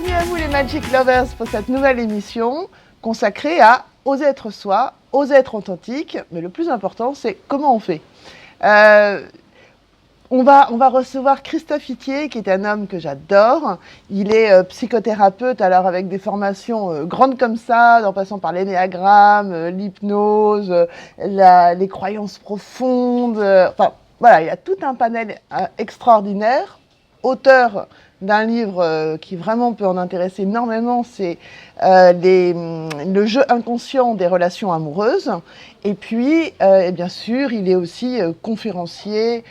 Bienvenue à vous les Magic Lovers pour cette nouvelle émission consacrée à oser être soi, oser être authentique, mais le plus important c'est comment on fait. On va recevoir Christophe Itier, qui est un homme que j'adore. Il est psychothérapeute, alors avec des formations grandes comme ça, en passant par l'énéagramme, l'hypnose, les croyances profondes. Enfin, voilà, il a tout un panel extraordinaire. Auteur d'un livre qui vraiment peut en intéresser énormément, c'est le jeu inconscient des relations amoureuses. Et puis, et bien sûr, il est aussi conférencier,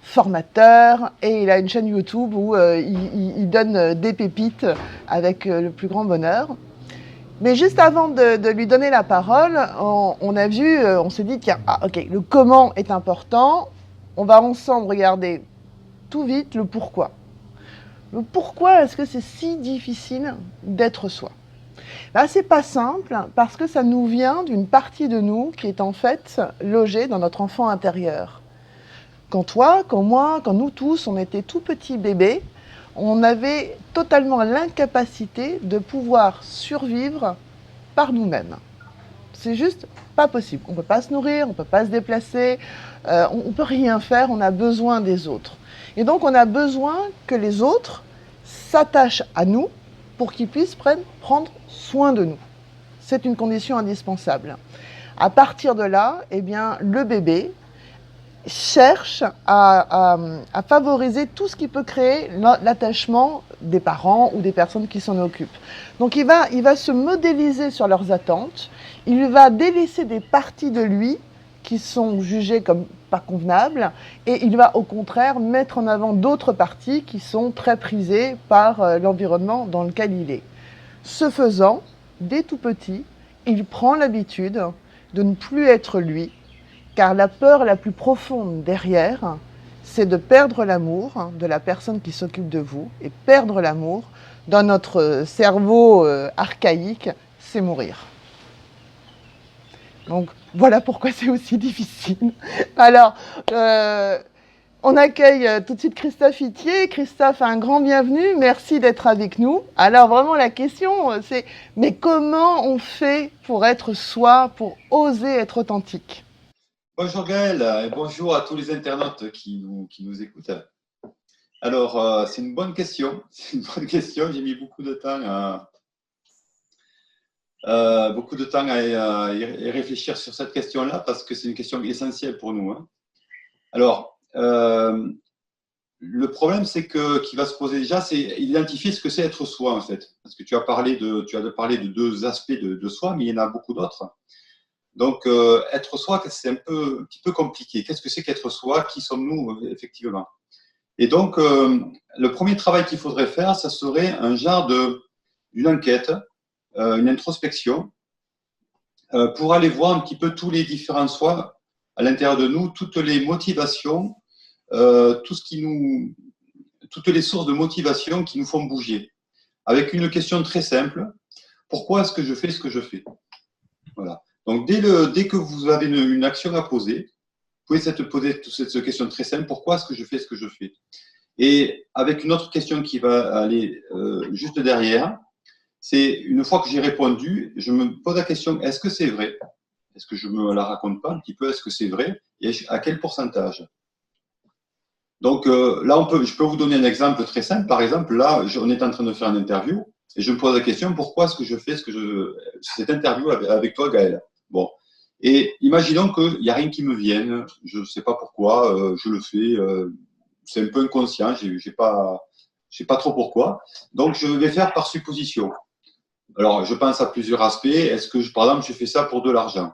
formateur, et il a une chaîne YouTube où il donne des pépites avec le plus grand bonheur. Mais juste avant de lui donner la parole, on a vu, on s'est dit, tiens, ok, le comment est important. On va ensemble regarder tout vite le pourquoi. Le pourquoi est-ce que c'est si difficile d'être soi ? Là, c'est pas simple parce que ça nous vient d'une partie de nous qui est en fait logée dans notre enfant intérieur. Quand toi, quand moi, quand nous tous, on était tout petits bébés, on avait totalement l'incapacité de pouvoir survivre par nous-mêmes. C'est juste pas possible. On ne peut pas se nourrir, on ne peut pas se déplacer, on ne peut rien faire, on a besoin des autres. Et donc on a besoin que les autres s'attachent à nous pour qu'ils puissent prendre soin de nous. C'est une condition indispensable. À partir de là, eh bien, le bébé cherche à favoriser tout ce qui peut créer l'attachement des parents ou des personnes qui s'en occupent. Donc il va se modéliser sur leurs attentes, il va délaisser des parties de lui qui sont jugées comme pas convenables, et il va au contraire mettre en avant d'autres parties qui sont très prisées par l'environnement dans lequel il est. Ce faisant, dès tout petit, il prend l'habitude de ne plus être lui, car la peur la plus profonde derrière, c'est de perdre l'amour de la personne qui s'occupe de vous. Et perdre l'amour, dans notre cerveau archaïque, c'est mourir. Donc voilà pourquoi c'est aussi difficile. Alors, on accueille tout de suite Christophe Itier. Christophe, un grand bienvenue. Merci d'être avec nous. Alors vraiment, la question, c'est mais comment on fait pour être soi, pour oser être authentique ? Bonjour Gaël et bonjour à tous les internautes qui nous écoutent. Alors, c'est une bonne question. C'est une bonne question. J'ai mis beaucoup de temps à y réfléchir sur cette question-là parce que c'est une question essentielle pour nous. Alors, le problème qui va se poser déjà, c'est identifier ce que c'est être soi en fait. Parce que tu as parlé de deux aspects de soi, mais il y en a beaucoup d'autres. Donc, être soi, c'est un petit peu compliqué. Qu'est-ce que c'est qu'être soi? Qui sommes-nous, effectivement? Et donc, le premier travail qu'il faudrait faire, ça serait un genre d'une enquête, une introspection, pour aller voir un petit peu tous les différents soi à l'intérieur de nous, toutes les motivations, toutes les sources de motivation qui nous font bouger. Avec une question très simple: pourquoi est-ce que je fais ce que je fais? Voilà. Donc, dès que vous avez une action à poser, vous pouvez poser cette question très simple: pourquoi est-ce que je fais ce que je fais? Et avec une autre question qui va aller juste derrière, c'est une fois que j'ai répondu, je me pose la question: est-ce que c'est vrai? Est-ce que je me la raconte pas un petit peu? Est-ce que c'est vrai? Et à quel pourcentage? Donc là, je peux vous donner un exemple très simple. Par exemple, là, on est en train de faire une interview et je me pose la question: pourquoi est-ce que je fais cette interview avec toi, Gaël? Bon. Et imaginons qu'il n'y a rien qui me vienne, je ne sais pas pourquoi, je le fais, c'est un peu inconscient, je ne sais pas trop pourquoi. Donc, je vais faire par supposition. Alors, je pense à plusieurs aspects. Est-ce que, par exemple, je fais ça pour de l'argent,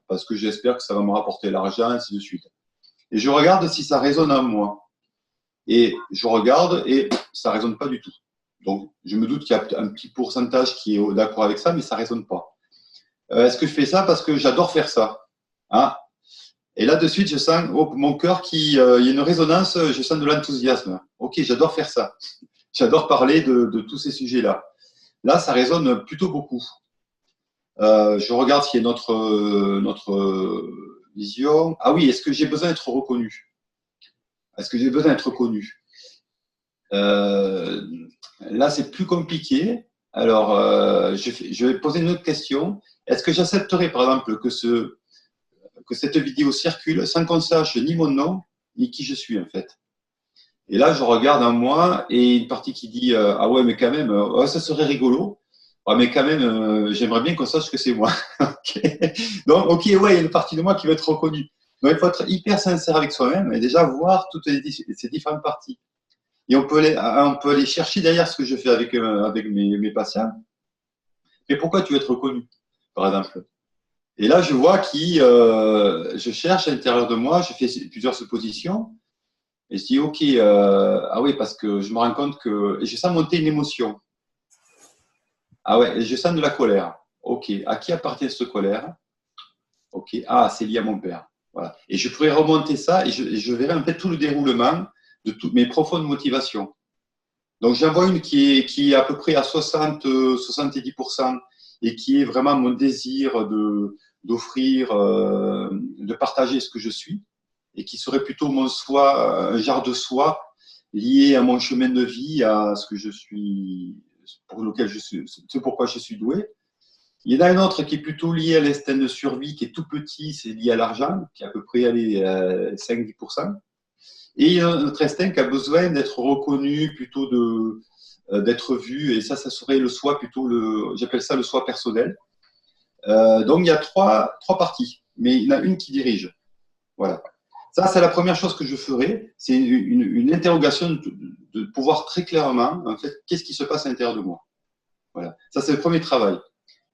parce que j'espère que ça va me rapporter l'argent, ainsi de suite. Et je regarde si ça résonne en moi. Et je regarde et ça ne résonne pas du tout. Donc, je me doute qu'il y a un petit pourcentage qui est d'accord avec ça, mais ça ne résonne pas. Est-ce que je fais ça parce que j'adore faire ça? Ah. Et là, de suite, je sens mon cœur il y a une résonance, je sens de l'enthousiasme. Ok, j'adore faire ça. J'adore parler de tous ces sujets-là. Là, ça résonne plutôt beaucoup. Je regarde s'il y a notre vision. Ah oui, est-ce que j'ai besoin d'être reconnu? Est-ce que j'ai besoin d'être reconnu? Là, c'est plus compliqué. Alors, je vais poser une autre question. Est-ce que j'accepterais, par exemple, que cette vidéo circule sans qu'on sache ni mon nom, ni qui je suis, en fait? Et là, je regarde en moi et une partie qui dit ah ouais, mais quand même, ouais, ça serait rigolo. Ouais, mais quand même, j'aimerais bien qu'on sache que c'est moi. Ok. Donc, ok, ouais, il y a une partie de moi qui va être reconnue. Donc, il faut être hyper sincère avec soi-même et déjà voir toutes ces différentes parties. Et on peut aller chercher derrière ce que je fais avec mes patients. Mais pourquoi tu veux être reconnu, par exemple? Et là, je vois je cherche à l'intérieur de moi, je fais plusieurs suppositions. Et je dis, OK, ah oui, parce que je me rends compte que et je sens monter une émotion. Ah ouais, et je sens de la colère. OK, à qui appartient cette colère? OK, ah, c'est lié à mon père. Voilà. Et je pourrais remonter ça et je verrai en fait tout le déroulement de toutes mes profondes motivations. Donc, j'en vois une qui est à peu près à 70% et qui est vraiment mon désir d'offrir, de partager ce que je suis et qui serait plutôt mon soi, un genre de soi lié à mon chemin de vie, à ce que je suis, pour lequel je suis, ce pourquoi je suis doué. Il y en a un autre qui est plutôt lié à l'instinct de survie, qui est tout petit, c'est lié à l'argent, qui est à peu près allez, 5-10%. Et il y a notre instinct qui a besoin d'être reconnu, plutôt d'être vu, et ça serait le soi plutôt, j'appelle ça le soi personnel. Donc il y a trois parties, mais il y en a une qui dirige. Voilà. Ça, c'est la première chose que je ferai, c'est une interrogation de pouvoir très clairement, en fait, qu'est-ce qui se passe à l'intérieur de moi. Voilà. Ça, c'est le premier travail.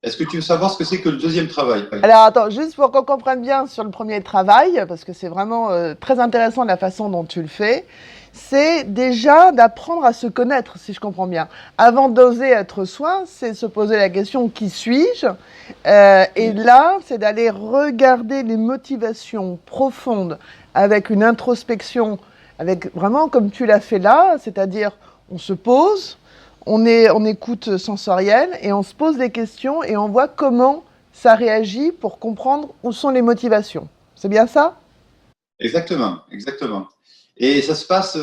Est-ce que tu veux savoir ce que c'est que le deuxième travail? Alors attends, juste pour qu'on comprenne bien sur le premier travail, parce que c'est vraiment très intéressant la façon dont tu le fais, c'est déjà d'apprendre à se connaître, si je comprends bien. Avant d'oser être soi, c'est se poser la question qui suis-je. Et là, c'est d'aller regarder les motivations profondes avec une introspection, avec vraiment comme tu l'as fait là, c'est-à-dire on se pose, on écoute sensoriel et on se pose des questions et on voit comment ça réagit pour comprendre où sont les motivations. C'est bien ça? Exactement, exactement. Et ça se passe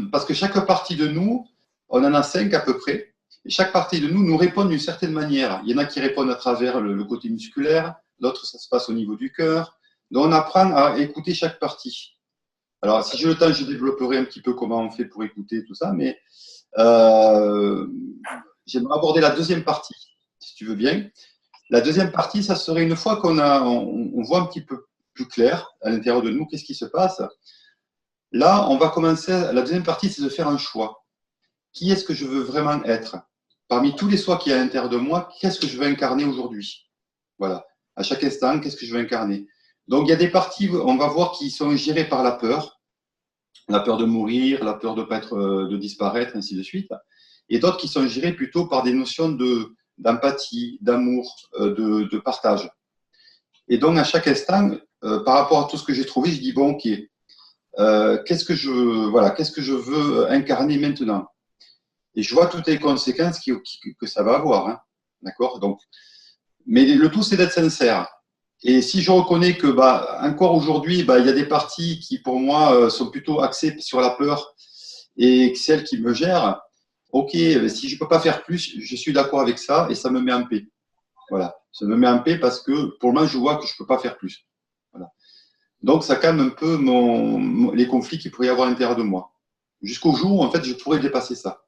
parce que chaque partie de nous, on en a 5 à peu près, et chaque partie de nous répond d'une certaine manière. Il y en a qui répondent à travers le côté musculaire, d'autres ça se passe au niveau du cœur. Donc on apprend à écouter chaque partie. Alors si j'ai le temps, je développerai un petit peu comment on fait pour écouter tout ça, mais euh, j'aimerais aborder la deuxième partie, si tu veux bien. La deuxième partie, ça serait une fois on voit un petit peu plus clair à l'intérieur de nous, qu'est-ce qui se passe. Là, on va commencer. La deuxième partie, c'est de faire un choix. Qui est-ce que je veux vraiment être? Parmi tous les soi qu'il y a à l'intérieur de moi, qu'est-ce que je veux incarner aujourd'hui? Voilà. À chaque instant, qu'est-ce que je veux incarner? Donc, il y a des parties, on va voir, qui sont gérées par la peur de mourir, la peur de pas être, de disparaître, ainsi de suite. Et d'autres qui sont gérées plutôt par des notions d'empathie, d'amour, de partage. Et donc, à chaque instant, par rapport à tout ce que j'ai trouvé, je dis bon, ok, qu'est-ce que je veux incarner maintenant? Et je vois toutes les conséquences que ça va avoir, hein. D'accord? Donc, mais le tout, c'est d'être sincère. Et si je reconnais que, encore aujourd'hui, il y a des parties qui, pour moi, sont plutôt axées sur la peur et celles qui me gèrent, ok, si je peux pas faire plus, je suis d'accord avec ça et ça me met en paix. Voilà. Ça me met en paix parce que, pour moi, je vois que je peux pas faire plus. Voilà. Donc, ça calme un peu les conflits qu'il pourrait y avoir à l'intérieur de moi. Jusqu'au jour où, en fait, je pourrais dépasser ça.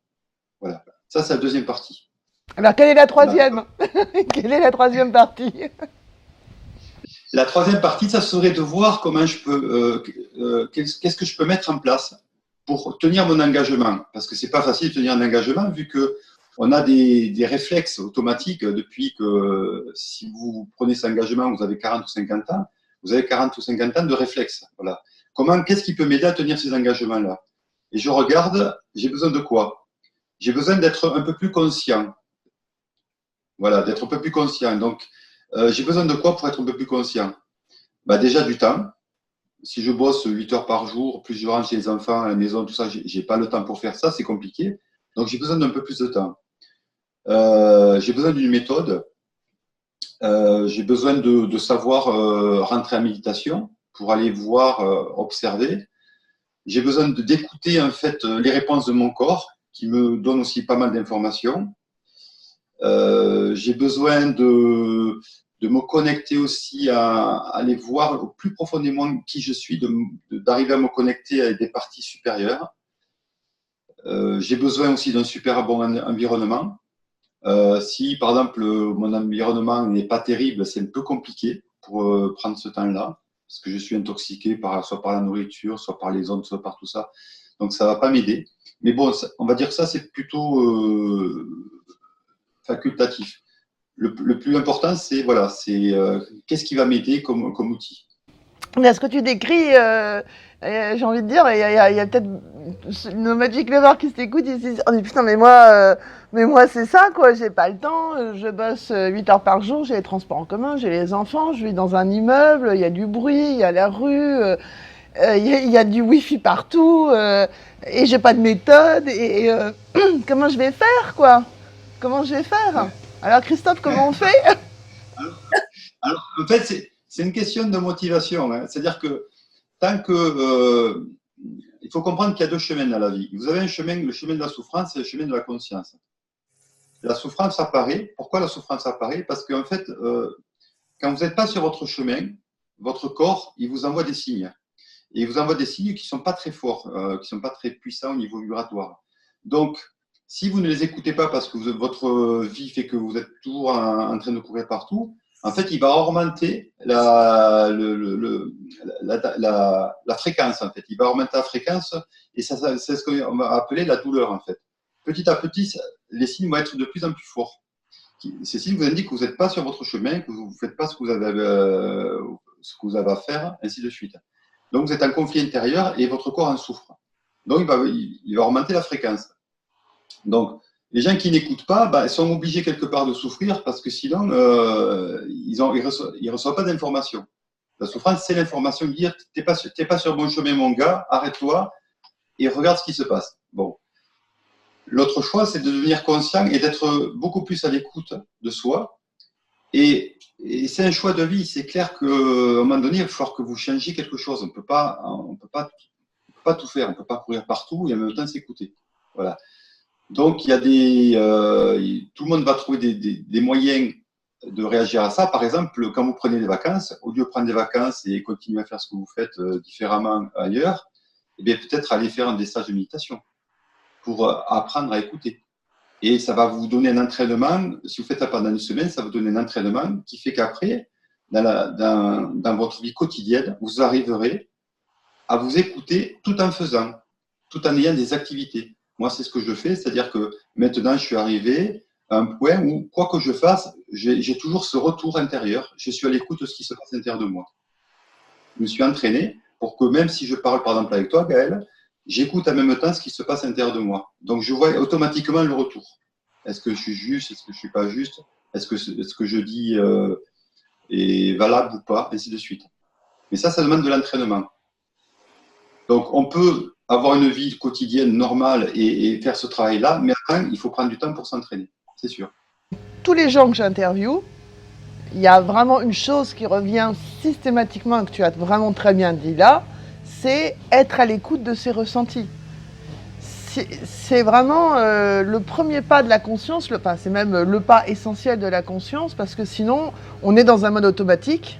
Voilà. Ça, c'est la deuxième partie. Alors, quelle est la troisième? Quelle est la troisième partie? La troisième partie, ça serait de voir comment je peux, qu'est-ce que je peux mettre en place pour tenir mon engagement. Parce que c'est pas facile de tenir un engagement vu que on a des réflexes automatiques depuis que si vous prenez cet engagement, vous avez 40 ou 50 ans, vous avez 40 ou 50 ans de réflexes. Voilà. Qu'est-ce qui peut m'aider à tenir ces engagements-là? Et je regarde, j'ai besoin de quoi? J'ai besoin d'être un peu plus conscient. Voilà, d'être un peu plus conscient. Donc, j'ai besoin de quoi pour être un peu plus conscient? Déjà du temps. Si je bosse 8 heures par jour, plus je rentre chez les enfants à la maison, tout ça, j'ai pas le temps pour faire ça, c'est compliqué. Donc, j'ai besoin d'un peu plus de temps. J'ai besoin d'une méthode. J'ai besoin de savoir rentrer en méditation pour aller voir, observer. J'ai besoin d'écouter en fait les réponses de mon corps qui me donnent aussi pas mal d'informations. J'ai besoin de me connecter aussi à aller voir au plus profondément qui je suis, d'arriver à me connecter avec des parties supérieures. J'ai besoin aussi d'un super bon environnement. Si, par exemple, mon environnement n'est pas terrible, c'est un peu compliqué pour prendre ce temps-là, parce que je suis intoxiqué soit par la nourriture, soit par les ondes, soit par tout ça. Donc, ça ne va pas m'aider. Mais bon, on va dire que ça, c'est plutôt facultatif. Le plus important, c'est voilà, qu'est-ce qui va m'aider comme outil. Mais ce que tu décris, j'ai envie de dire, il y a peut-être nos Magic Lovers qui s'écoutent, ils se disent oh, mais putain, mais moi c'est ça, quoi, j'ai pas le temps, je bosse 8 heures par jour, j'ai les transports en commun, j'ai les enfants, je vis dans un immeuble, il y a du bruit, il y a la rue, il y a du wifi partout, et j'ai pas de méthode, comment je vais faire, quoi? Comment je vais faire? Alors Christophe, comment on fait? Alors, en fait, c'est une question de motivation. Hein. C'est-à-dire que tant que. Il faut comprendre qu'il y a deux chemins dans la vie. Vous avez un chemin, le chemin de la souffrance et le chemin de la conscience. La souffrance apparaît. Pourquoi la souffrance apparaît? Parce qu'en fait, quand vous n'êtes pas sur votre chemin, votre corps, il vous envoie des signes. Et il vous envoie des signes qui ne sont pas très forts, qui ne sont pas très puissants au niveau vibratoire. Donc, si vous ne les écoutez pas parce que votre vie fait que vous êtes toujours en train de courir partout, en fait, il va augmenter la fréquence, en fait. Il va augmenter la fréquence et ça, c'est ce qu'on va appeler la douleur, en fait. Petit à petit, les signes vont être de plus en plus forts. Ces signes vous indiquent que vous n'êtes pas sur votre chemin, que vous ne faites pas ce que vous avez à faire, ainsi de suite. Donc, vous êtes en conflit intérieur et votre corps en souffre. Donc, il va augmenter la fréquence. Donc, les gens qui n'écoutent pas, sont obligés quelque part de souffrir parce que sinon, ils ne reçoivent pas d'informations. La souffrance, c'est l'information de dire t'es pas sur le bon chemin, mon gars, arrête-toi et regarde ce qui se passe. Bon. L'autre choix, c'est de devenir conscient et d'être beaucoup plus à l'écoute de soi. Et c'est un choix de vie. C'est clair qu'à un moment donné, il va falloir que vous changiez quelque chose. On ne peut pas tout faire. On ne peut pas courir partout et en même temps s'écouter. Voilà. Donc, il y a tout le monde va trouver des moyens de réagir à ça. Par exemple, quand vous prenez des vacances, au lieu de prendre des vacances et continuer à faire ce que vous faites différemment ailleurs, eh bien, peut-être aller faire des stages de méditation pour apprendre à écouter. Et ça va vous donner un entraînement. Si vous faites ça pendant une semaine, ça va vous donner un entraînement qui fait qu'après, dans votre vie quotidienne, vous arriverez à vous écouter tout en faisant, tout en ayant des activités. Moi, c'est ce que je fais, c'est-à-dire que maintenant, je suis arrivé à un point où, quoi que je fasse, j'ai toujours ce retour intérieur. Je suis à l'écoute de ce qui se passe à l'intérieur de moi. Je me suis entraîné pour que même si je parle, par exemple, avec toi, Gaël, j'écoute en même temps ce qui se passe à l'intérieur de moi. Donc, je vois automatiquement le retour. Est-ce que je suis juste? Est-ce que je ne suis pas juste? Est-ce que je dis est valable ou pas? Ainsi de suite. Mais ça demande de l'entraînement. Donc, on peut avoir une vie quotidienne normale et faire ce travail-là, mais après, il faut prendre du temps pour s'entraîner, c'est sûr. Tous les gens que j'interviewe, il y a vraiment une chose qui revient systématiquement, que tu as vraiment très bien dit là, c'est être à l'écoute de ses ressentis. C'est vraiment le premier pas de la conscience, c'est même le pas essentiel de la conscience, parce que sinon, on est dans un mode automatique,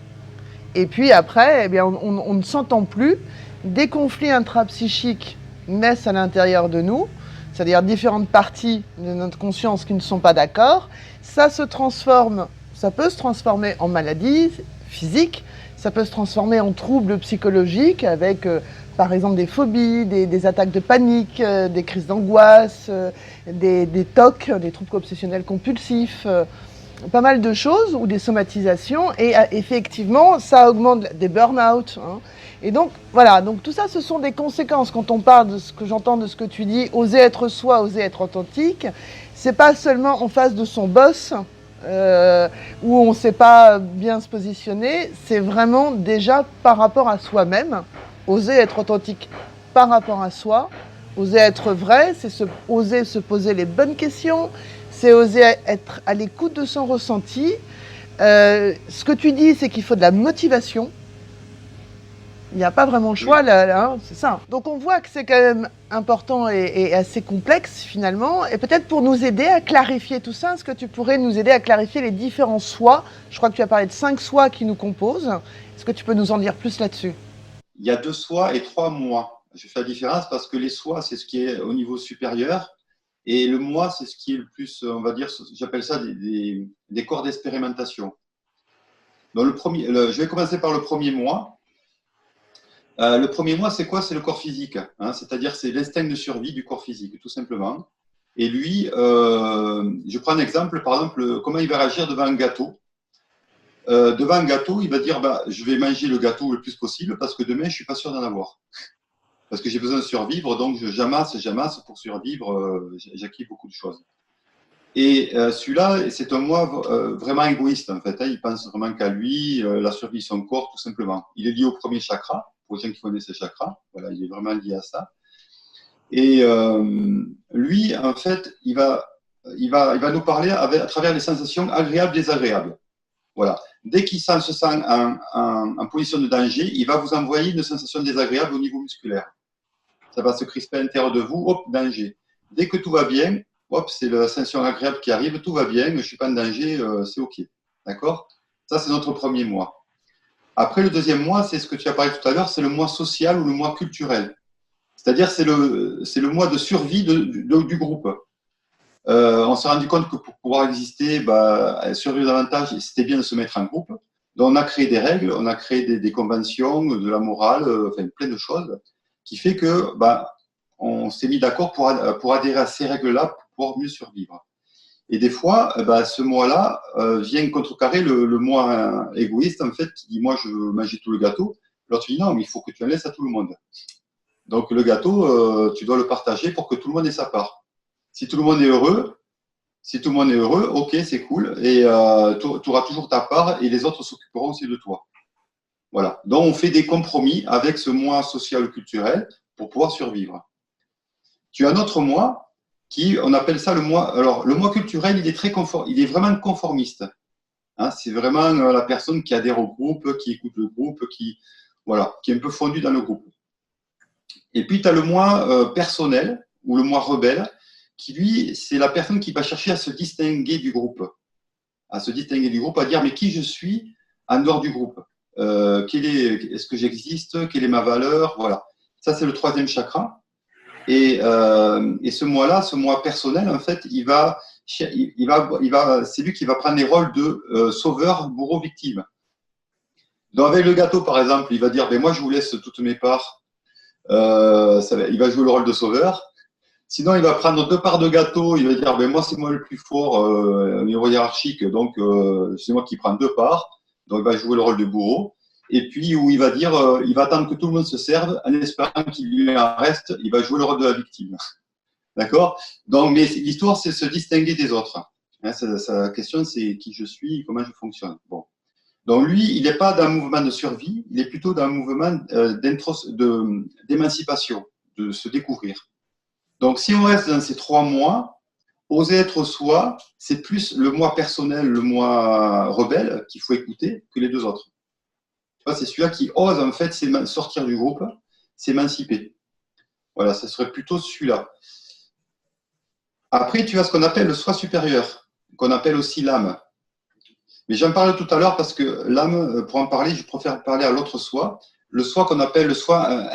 et puis après, eh bien, on ne s'entend plus. Des conflits intrapsychiques naissent à l'intérieur de nous, c'est-à-dire différentes parties de notre conscience qui ne sont pas d'accord. Ça peut se transformer en maladie physique, ça peut se transformer en troubles psychologiques avec, par exemple, des phobies, des attaques de panique, des crises d'angoisse, des TOC, des troubles obsessionnels compulsifs, pas mal de choses, ou des somatisations, et effectivement, ça augmente des burn-out. Hein. Et donc, voilà, donc tout ça, ce sont des conséquences. Quand on parle de ce que j'entends de ce que tu dis, oser être soi, oser être authentique, c'est pas seulement en face de son boss, où on ne sait pas bien se positionner, c'est vraiment déjà par rapport à soi-même, oser être authentique par rapport à soi, oser être vrai, c'est oser se poser les bonnes questions, c'est oser être à l'écoute de son ressenti. Ce que tu dis, c'est qu'il faut de la motivation. Il n'y a pas vraiment le choix, Oui. là, hein, c'est ça. Donc on voit que c'est quand même important et assez complexe finalement. Et peut-être pour nous aider à clarifier tout ça, est-ce que tu pourrais nous aider à clarifier les différents soi? Je crois que tu as parlé de 5 soi qui nous composent. Est-ce que tu peux nous en dire plus là-dessus? Il y a 2 soi et 3 moi. Je fais la différence parce que les soi, c'est ce qui est au niveau supérieur. Et le moi, c'est ce qui est le plus, on va dire, j'appelle ça des corps d'expérimentation. Donc je vais commencer par le premier moi. Le premier moi, c'est quoi? C'est le corps physique, hein, c'est-à-dire c'est l'instinct de survie du corps physique, tout simplement. Et lui, je prends un exemple, par exemple, comment il va réagir devant un gâteau. Devant un gâteau, il va dire bah, je vais manger le gâteau le plus possible parce que demain, je ne suis pas sûr d'en avoir. Parce que j'ai besoin de survivre, donc j'amasse pour survivre, j'acquis beaucoup de choses. Et celui-là, c'est un moi vraiment égoïste, en fait. Hein. Il pense vraiment qu'à lui, la survie de son corps, tout simplement. Il est lié au premier chakra, pour les gens qui connaissent les chakras. Voilà, il est vraiment lié à ça. Et lui, en fait, il va nous parler à travers les sensations agréables, désagréables. Voilà. Dès qu'il se sent en position de danger, il va vous envoyer une sensation désagréable au niveau musculaire. Ça va se crisper à l'intérieur de vous, hop, danger. Dès que tout va bien, hop, c'est la sensation agréable qui arrive, tout va bien, je ne suis pas en danger, c'est OK. D'accord? Ça, c'est notre premier moi. Après, le deuxième moi, c'est ce que tu as parlé tout à l'heure, c'est le moi social ou le moi culturel. C'est-à-dire, c'est le moi de survie du groupe. On s'est rendu compte que pour pouvoir exister, bah, survivre davantage, c'était bien de se mettre en groupe. Donc, on a créé des règles, on a créé des conventions, de la morale, enfin, plein de choses, qui fait que bah, on s'est mis d'accord pour adhérer à ces règles-là pour pouvoir mieux survivre. Et des fois, bah, ce moi-là vient contrecarrer le moi égoïste, en fait, qui dit moi, je veux manger tout le gâteau. L'autre dit non, mais il faut que tu en laisses à tout le monde. Donc, le gâteau, tu dois le partager pour que tout le monde ait sa part. Si tout le monde est heureux, si tout le monde est heureux, ok, c'est cool, et tu auras toujours ta part et les autres s'occuperont aussi de toi. Voilà. Donc, on fait des compromis avec ce moi social-culturel pour pouvoir survivre. Tu as un autre moi qui, on appelle ça le moi. Alors, le moi culturel, il est vraiment conformiste. Hein, c'est vraiment la personne qui adhère au groupe, qui écoute le groupe, voilà, qui est un peu fondu dans le groupe. Et puis, tu as le moi personnel ou le moi rebelle, qui lui, c'est la personne qui va chercher à se distinguer du groupe. À se distinguer du groupe, à dire mais qui je suis en dehors du groupe. Est-ce que j'existe? Quelle est ma valeur? Voilà. Ça, c'est le troisième chakra. Et ce moi-là, ce moi personnel, en fait, c'est lui qui va prendre les rôles de sauveur, bourreau, victime. Donc, avec le gâteau, par exemple, il va dire ben, moi, je vous laisse toutes mes parts. Il va jouer le rôle de sauveur. Sinon, il va prendre 2 parts de gâteau. Il va dire ben, moi, c'est moi le plus fort au niveau hiérarchique, donc c'est moi qui prends 2 parts. Donc, il va jouer le rôle de bourreau. Et puis, où il va dire il va attendre que tout le monde se serve, en espérant qu'il lui en reste, il va jouer le rôle de la victime. D'accord? Donc, mais l'histoire, c'est se distinguer des autres. Hein, sa question, c'est qui je suis, comment je fonctionne. Bon. Donc, lui, il n'est pas d'un mouvement de survie, il est plutôt d'un mouvement d'émancipation, de se découvrir. Donc, si on reste dans ces 3 mois, oser être soi, c'est plus le moi personnel, le moi rebelle qu'il faut écouter que les 2 autres. C'est celui-là qui ose en fait sortir du groupe, s'émanciper. Voilà, ce serait plutôt celui-là. Après, tu as ce qu'on appelle le soi supérieur, qu'on appelle aussi l'âme. Mais j'en parle tout à l'heure parce que l'âme, pour en parler, je préfère parler à l'autre soi, le soi qu'on appelle le soi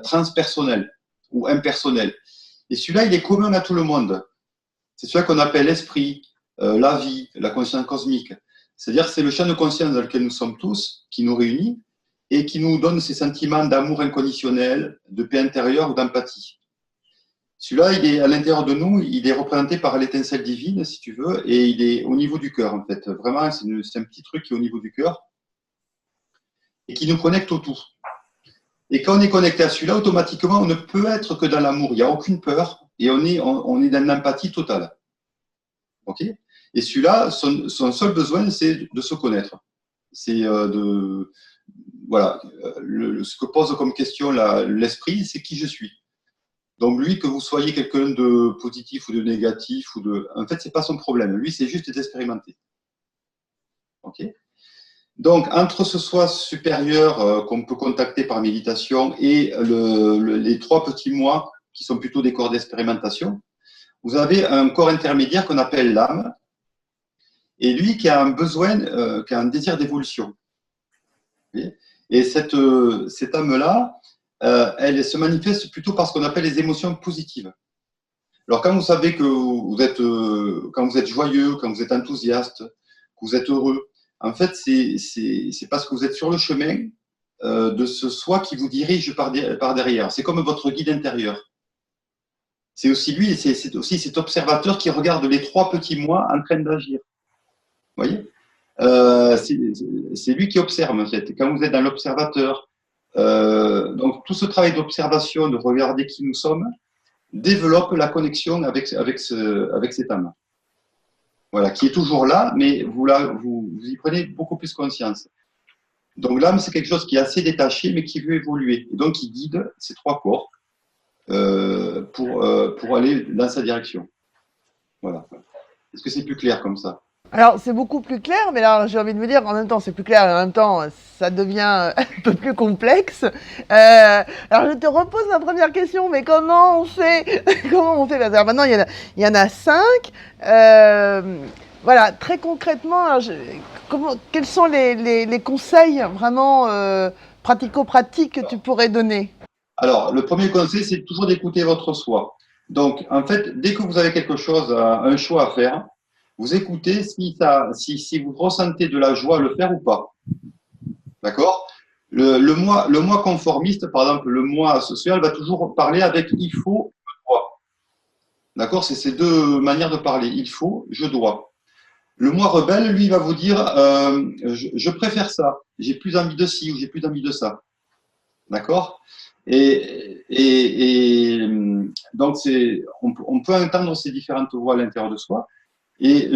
transpersonnel ou impersonnel. Et celui-là, il est commun à tout le monde. C'est celui-là qu'on appelle l'esprit, la vie, la conscience cosmique. C'est-à-dire que c'est le champ de conscience dans lequel nous sommes tous, qui nous réunit et qui nous donne ces sentiments d'amour inconditionnel, de paix intérieure ou d'empathie. Celui-là, il est à l'intérieur de nous, il est représenté par l'étincelle divine, si tu veux, et il est au niveau du cœur, en fait. Vraiment, c'est un petit truc qui est au niveau du cœur et qui nous connecte au tout. Et quand on est connecté à celui-là, automatiquement, on ne peut être que dans l'amour. Il n'y a aucune peur et on est dans l'empathie totale. OK? Et celui-là, son seul besoin, c'est de se connaître. C'est voilà, ce que pose comme question l'esprit, c'est qui je suis. Donc lui, que vous soyez quelqu'un de positif ou de négatif, en fait, c'est pas son problème. Lui, c'est juste d'expérimenter. OK? Donc, entre ce soi supérieur qu'on peut contacter par méditation et les trois petits moi, qui sont plutôt des corps d'expérimentation, vous avez un corps intermédiaire qu'on appelle l'âme, et lui qui a un besoin, qui a un désir d'évolution. Et cette âme-là, elle se manifeste plutôt par ce qu'on appelle les émotions positives. Alors, quand vous savez que quand vous êtes joyeux, quand vous êtes enthousiaste, que vous êtes heureux, en fait, c'est parce que vous êtes sur le chemin de ce soi qui vous dirige par derrière. C'est comme votre guide intérieur. C'est aussi lui, c'est aussi cet observateur qui regarde les trois petits moi en train d'agir. Vous voyez, c'est lui qui observe, en fait. Quand vous êtes dans l'observateur, donc tout ce travail d'observation, de regarder qui nous sommes, développe la connexion avec cette âme. Voilà, qui est toujours là, mais vous y prenez beaucoup plus conscience. Donc l'âme, c'est quelque chose qui est assez détaché, mais qui veut évoluer. Et donc, qui guide ces trois corps pour aller dans sa direction. Voilà. Est-ce que c'est plus clair comme ça? Alors, c'est beaucoup plus clair, mais là, j'ai envie de me dire, en même temps, c'est plus clair, et en même temps, ça devient un peu plus complexe. Alors, je te repose la première question, mais comment on fait? Comment on fait? Parce que maintenant, il y en a 5. Voilà, très concrètement, alors, quels sont les conseils vraiment pratico-pratiques que tu pourrais donner? Alors, le premier conseil, c'est toujours d'écouter votre soi. Donc, en fait, dès que vous avez quelque chose, un choix à faire, vous écoutez si vous ressentez de la joie à le faire ou pas. D'accord? Le moi conformiste, par exemple, le moi social, va toujours parler avec il faut, je dois. D'accord? C'est ces deux manières de parler. Il faut, je dois. Le moi rebelle, lui, va vous dire je préfère ça. J'ai plus envie de ci ou j'ai plus envie de ça. D'accord? Et donc, on peut entendre ces différentes voix à l'intérieur de soi. Et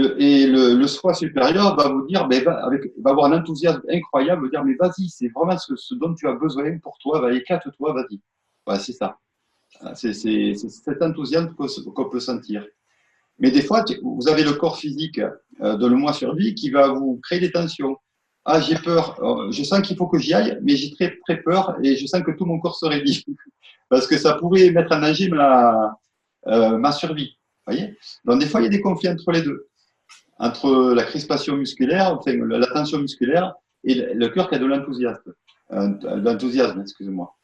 le soi supérieur va vous dire, va avoir un enthousiasme incroyable, dire, mais vas-y, c'est vraiment ce dont tu as besoin pour toi, éclate-toi, vas-y. Voilà, c'est ça. C'est cet enthousiasme qu'on peut sentir. Mais des fois, vous avez le corps physique de le moi survie qui va vous créer des tensions. Ah, j'ai peur, je sens qu'il faut que j'y aille, mais j'ai très, très peur et je sens que tout mon corps se raidit. Parce que ça pourrait mettre en danger ma survie. Voyez. Donc, des fois, il y a des conflits entre les deux. Entre la crispation musculaire, enfin, la tension musculaire, et le cœur qui a de l'enthousiasme, excusez-moi.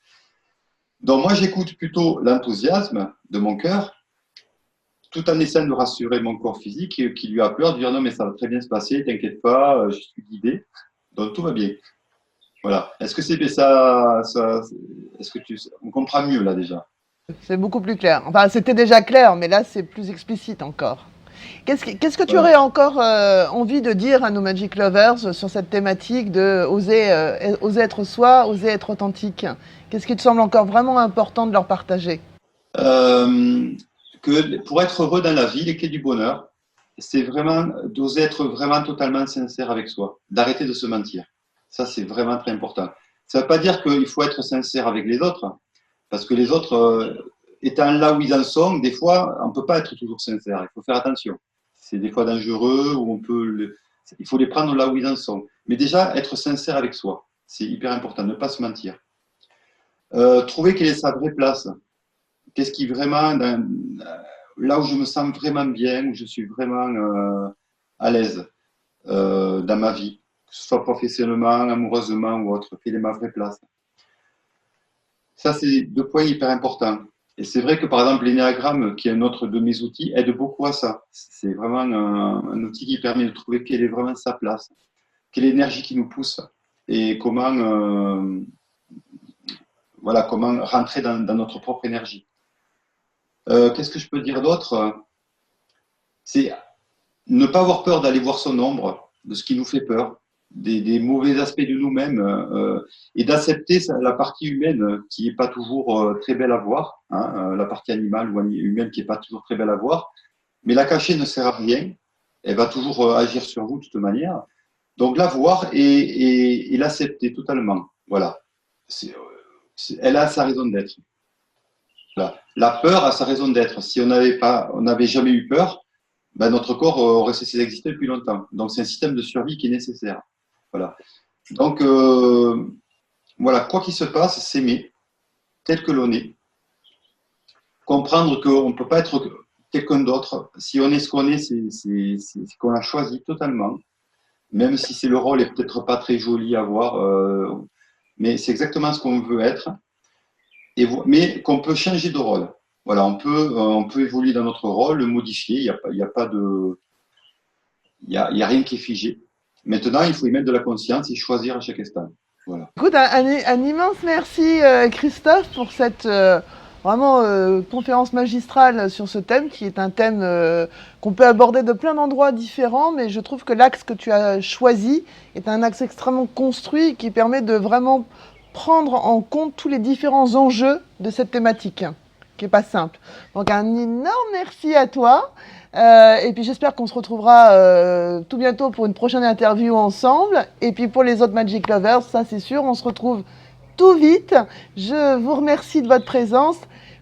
Donc, moi, j'écoute plutôt l'enthousiasme de mon cœur, tout en essayant de rassurer mon corps physique qui lui a peur, de dire non, mais ça va très bien se passer, t'inquiète pas, je suis guidé, donc tout va bien. Voilà. Est-ce que c'est ça, est-ce que on comprend mieux là déjà? C'est beaucoup plus clair. Enfin, c'était déjà clair, mais là, c'est plus explicite encore. Qu'est-ce que tu Voilà. aurais encore envie de dire à nos Magic Lovers sur cette thématique de oser être soi, oser être authentique? Qu'est-ce qui te semble encore vraiment important de leur partager? Que pour être heureux dans la vie, les clés du bonheur, c'est vraiment d'oser être vraiment totalement sincère avec soi, d'arrêter de se mentir. Ça, c'est vraiment très important. Ça ne veut pas dire qu'il faut être sincère avec les autres, parce que les autres, étant là où ils en sont, des fois, on ne peut pas être toujours sincère. Il faut faire attention. C'est des fois dangereux, ou il faut les prendre là où ils en sont. Mais déjà, être sincère avec soi, c'est hyper important, ne pas se mentir. Trouver quelle est sa vraie place. Qu'est-ce qui vraiment, là où je me sens vraiment bien, où je suis vraiment à l'aise dans ma vie, que ce soit professionnellement, amoureusement ou autre, quelle est ma vraie place. Ça, c'est deux points hyper importants. Et c'est vrai que par exemple, l'énéagramme, qui est un autre de mes outils, aide beaucoup à ça. C'est vraiment un outil qui permet de trouver quelle est vraiment sa place, quelle est l'énergie qui nous pousse et comment rentrer dans notre propre énergie. Qu'est-ce que je peux dire d'autre? C'est ne pas avoir peur d'aller voir son ombre, de ce qui nous fait peur, des mauvais aspects de nous-mêmes, et d'accepter la partie humaine qui n'est pas toujours très belle à voir, hein, la partie animale ou humaine qui n'est pas toujours très belle à voir, mais la cacher ne sert à rien, elle va toujours agir sur vous de toute manière. Donc la voir et l'accepter totalement. Voilà. Elle a sa raison d'être. Voilà. La peur a sa raison d'être. Si on n'avait jamais eu peur, ben notre corps aurait cessé d'exister depuis longtemps. Donc c'est un système de survie qui est nécessaire. Voilà. Donc, voilà, quoi qu'il se passe, s'aimer tel que l'on est. Comprendre qu'on ne peut pas être quelqu'un d'autre. Si on est ce qu'on est, c'est qu'on l'a choisi totalement. Même si le rôle est peut-être pas très joli à voir, mais c'est exactement ce qu'on veut être. Mais qu'on peut changer de rôle. Voilà, on peut évoluer dans notre rôle, le modifier. Il y a pas de, il y a rien qui est figé. Maintenant, il faut y mettre de la conscience et choisir à chaque instant. Voilà. Écoute, un immense merci Christophe pour cette vraiment conférence magistrale sur ce thème qui est un thème qu'on peut aborder de plein d'endroits différents, mais je trouve que l'axe que tu as choisi est un axe extrêmement construit qui permet de vraiment prendre en compte tous les différents enjeux de cette thématique, qui est pas simple. Donc un énorme merci à toi. Et puis j'espère qu'on se retrouvera tout bientôt pour une prochaine interview ensemble. Et puis pour les autres Magic Lovers, ça c'est sûr, on se retrouve tout vite. Je vous remercie de votre présence.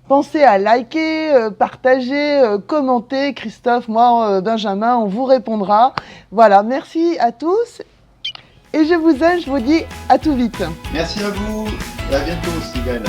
Pensez à liker, partager, commenter. Christophe, moi, Benjamin, on vous répondra. Voilà, merci à tous. Et je vous aime, je vous dis à tout vite. Merci à vous et à bientôt aussi, Gaëlle.